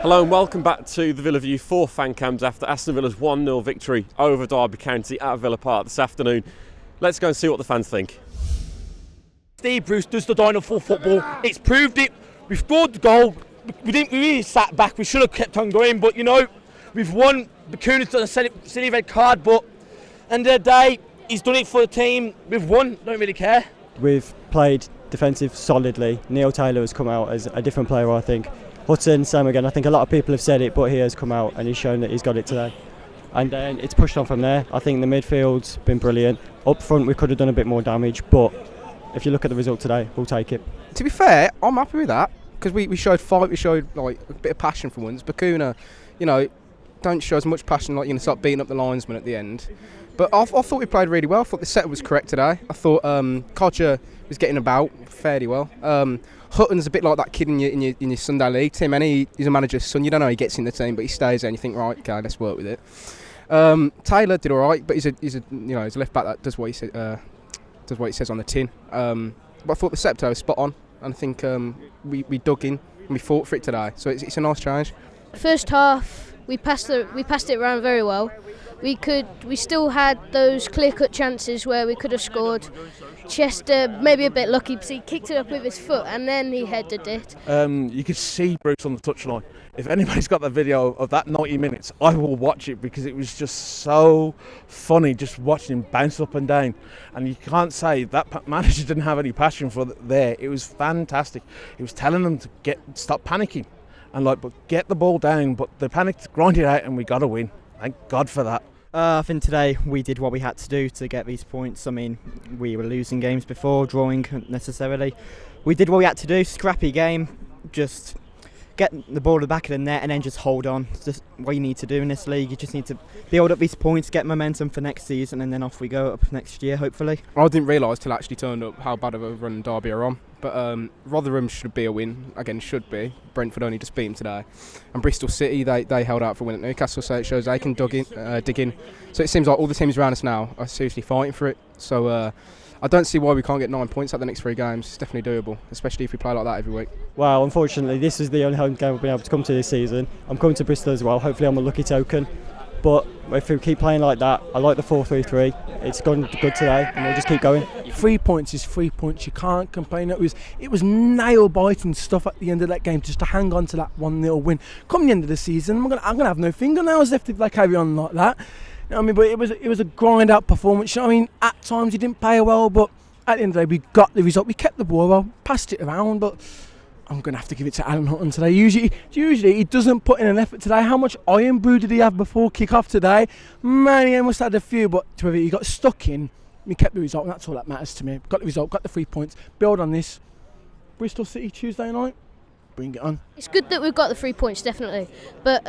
Hello and welcome back to the Villa View 4 fan cams after Aston Villa's 1-0 victory over Derby County at Villa Park this afternoon. Let's go and see what the fans think. Steve Bruce does the dynamo football. It's proved it. We scored the goal. We really sat back. We should have kept on going, but you know, we've won. Bakuna's done a silly red card, but end of the day, he's done it for the team. We've won. Don't really care. We've played defensive solidly. Neil Taylor has come out as a different player, I think. Hudson, same again. I think a lot of people have said it, but he has come out and he's shown that he's got it today. And then it's pushed on from there. I think the midfield's been brilliant. Up front, we could have done a bit more damage, but if you look at the result today, we'll take it. To be fair, I'm happy with that because we showed fight. We showed like a bit of passion for once. Bakuna, you know, don't show as much passion, like you're going to start beating up the linesman at the end. But I thought we played really well. I thought the setup was correct today. I thought Kodja was getting about fairly well. Hutton's a bit like that kid in your Sunday league team, and he's a manager's son. You don't know how he gets in the team, but he stays there, and you think, right, okay, let's work with it. Taylor did all right, but he's a left back that does what he says on the tin. But I thought the setup was spot on, and I think we dug in and we fought for it today. So it's a nice change. First half, we passed it around very well. We still had those clear-cut chances where we could have scored. Chester maybe a bit lucky because he kicked it up with his foot and then he headed it. You could see Bruce on the touchline. If anybody's got the video of that 90 minutes, I will watch it because it was just so funny just watching him bounce up and down. And you can't say that manager didn't have any passion for there. It was fantastic. He was telling them to stop panicking and but get the ball down. But they panicked, grind it out, and we got a win. Thank God for that. I think today we did what we had to do to get these points. I mean, we were losing games before, drawing necessarily. We did what we had to do, scrappy game, just get the ball at the back of the net and then just hold on. It's just what you need to do in this league. You just need to build up these points, get momentum for next season, and then off we go up next year, hopefully. I didn't realise till I actually turned up how bad of a run Derby are on. But Rotherham should be a win. Again, should be. Brentford only just beat him today. And Bristol City, they held out for a win at Newcastle, so it shows they can dig in. So it seems like all the teams around us now are seriously fighting for it. So I don't see why we can't get 9 points out the next 3 games. It's definitely doable, especially if we play like that every week. Well, unfortunately, this is the only home game we've been able to come to this season. I'm coming to Bristol as well. Hopefully I'm a lucky token. But if we keep playing like that, I like the 4-3-3. It's gone good today, and we'll just keep going. 3 points is 3 points. You can't complain. It was nail-biting stuff at the end of that game just to hang on to that 1-0 win. Come the end of the season, I'm gonna have no fingernails left if they carry on like that. You know what I mean? But it was a grind-out performance. You know what I mean? At times he didn't play well, but at the end of the day, we got the result. We kept the ball well, passed it around, but I'm going to have to give it to Alan Hutton today. Usually he doesn't put in an effort today. How much iron brew did he have before kick-off today? Man, he must have had a few, but he got stuck in. We kept the result, and that's all that matters to me. Got the result, got the 3 points. Build on this. Bristol City Tuesday night. Bring it on. It's good that we've got the 3 points, definitely. But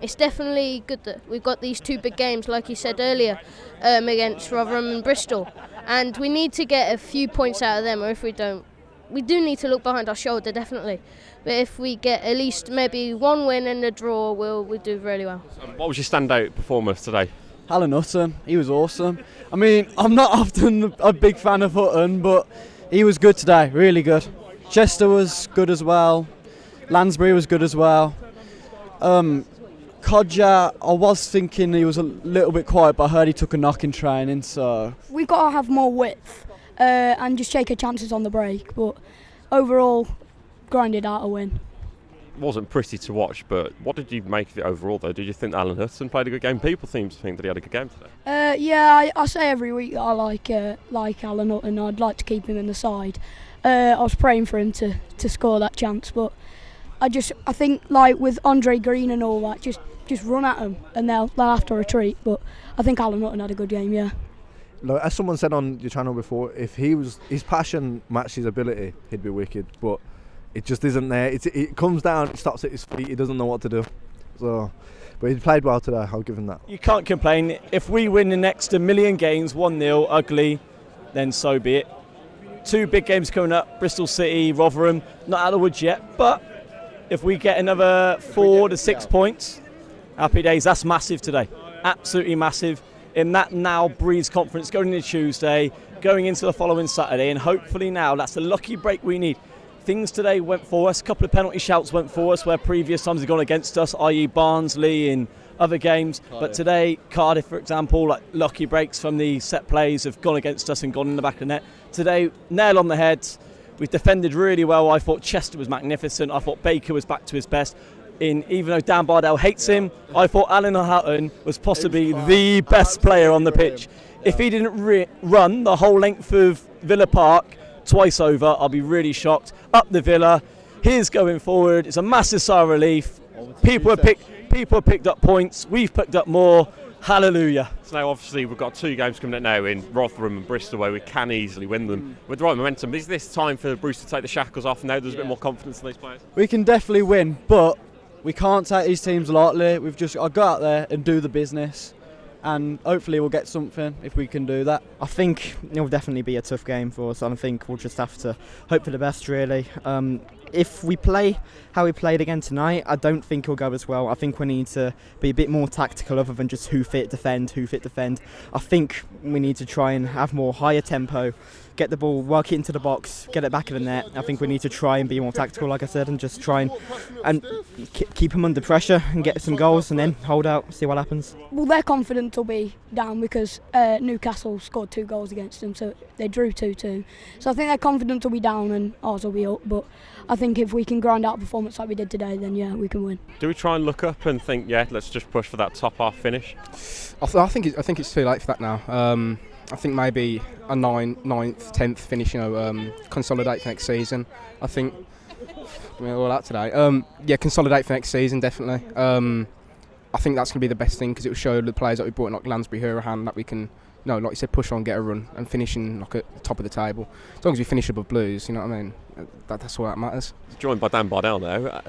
it's definitely good that we've got these 2 big games, like you said earlier, against Rotherham and Bristol. And we need to get a few points out of them, or if we don't, we do need to look behind our shoulder, definitely. But if we get at least maybe 1 win and a draw, we'll do really well. What was your standout performance today? Alan Hutton, he was awesome. I mean, I'm not often a big fan of Hutton, but he was good today, really good. Chester was good as well. Lansbury was good as well. Kodja, I was thinking he was a little bit quiet, but I heard he took a knock in training, so... We've got to have more width and just take our chances on the break, but overall, grinded out a win. It wasn't pretty to watch, but what did you make of it overall, though? Did you think Alan Hutton played a good game? People seem to think that he had a good game today. Yeah, I say every week that I like Alan Hutton. I'd like to keep him in the side. I was praying for him to score that chance, but I think like with Andre Green and all that, just run at them and they'll have to retreat. But I think Alan Hutton had a good game, yeah. Look, as someone said on your channel before, if his passion matched his ability, he'd be wicked. But it just isn't there. It comes down, it stops at his feet. He doesn't know what to do. So, but he played well today. I'll give him that. You can't complain. If we win the next 1 million games, 1-0, ugly, then so be it. 2 big games coming up: Bristol City, Rotherham. Not out of the woods yet, but if we get another 4 to 6 points, happy days. That's massive today. Absolutely massive. In that now breeds confidence going into Tuesday, going into the following Saturday, and hopefully now that's the lucky break we need. things today went for us. A couple of penalty shouts went for us where previous times they've gone against us, i.e. Barnsley in other games. But today, Cardiff, for example, like lucky breaks from the set plays have gone against us and gone in the back of the net. Today, nail on the head. We've defended really well. I thought Chester was magnificent. I thought Baker was back to his best. Even though Dan Bardell hates him, I thought Alan Hutton was possibly the best player on the pitch. If he didn't run the whole length of Villa Park twice over, I'll be really shocked. Up the Villa, he's going forward. It's a massive sigh of relief. People have picked up points. We've picked up more. Hallelujah. So now obviously we've got 2 games coming up now in Rotherham and Bristol where we can easily win them with the right momentum. Is this time for Bruce to take the shackles off now there's a bit more confidence in these players? We can definitely win, but we can't take these teams lightly. We've just got to go out there and do the business, and hopefully we'll get something if we can do that. I think it'll definitely be a tough game for us, and I think we'll just have to hope for the best, really. If we play how we played again tonight, I don't think it'll go as well. I think we need to be a bit more tactical other than just who fit defend. I think we need to try and have more higher tempo, get the ball, work it into the box, get it back in the net. I think we need to try and be more tactical, like I said, and just try and keep them under pressure and get some goals and then hold out, see what happens. Well, their confidence will be down because Newcastle scored 2 goals against them, so they drew 2-2. So I think their confidence will be down and ours will be up, but I think if we can grind out a performance like we did today, then yeah, we can win. Do we try and look up and think, yeah, let's just push for that top half finish? I think it's too late for that now. I think maybe a 9th, 10th finish, consolidate for next season. I think we're all out today. Consolidate for next season, definitely. I think that's going to be the best thing because it will show the players that we brought in, like Lansbury, Hurahan, that we can, like you said, push on, get a run and finish in at the top of the table. As long as we finish above Blues, you know what I mean? That's all that matters. Joined by Dan Bardell now.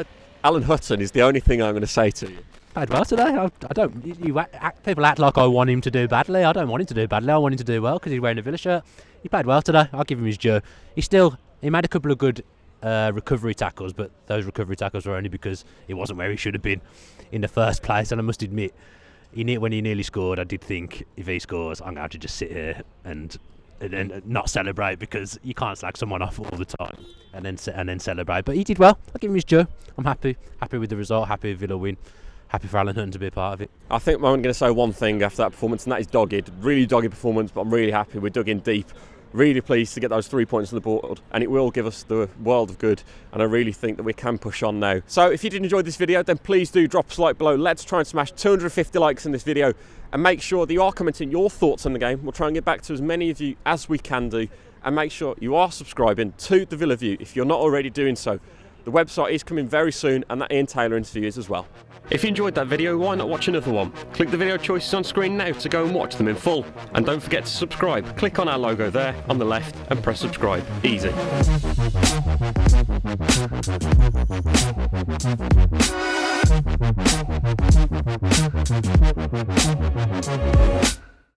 Alan Hutton is the only thing I'm going to say to you. Played well today. I don't. People act like I want him to do badly. I don't want him to do badly. I want him to do well because he's wearing a Villa shirt. He played well today. I'll give him his due. He made a couple of good recovery tackles, but those recovery tackles were only because he wasn't where he should have been in the first place. And I must admit, when he nearly scored, I did think if he scores, I'm going to have to just sit here and not celebrate because you can't slag someone off all the time and then celebrate. But he did well. I'll give him his due. I'm happy with the result. Happy with Villa win. Happy for Alan Hutton to be a part of it. I think I'm going to say one thing after that performance, and that is dogged. Really dogged performance, but I'm really happy. We dug in deep. Really pleased to get those 3 points on the board, and it will give us the world of good, and I really think that we can push on now. So if you did enjoy this video, then please do drop a like below. Let's try and smash 250 likes in this video, and make sure that you are commenting your thoughts on the game. We'll try and get back to as many of you as we can do, and make sure you are subscribing to The Villa View if you're not already doing so. The website is coming very soon, and that Ian Taylor interview is as well. If you enjoyed that video, why not watch another one? Click the video choices on screen now to go and watch them in full. And don't forget to subscribe. Click on our logo there on the left and press subscribe. Easy.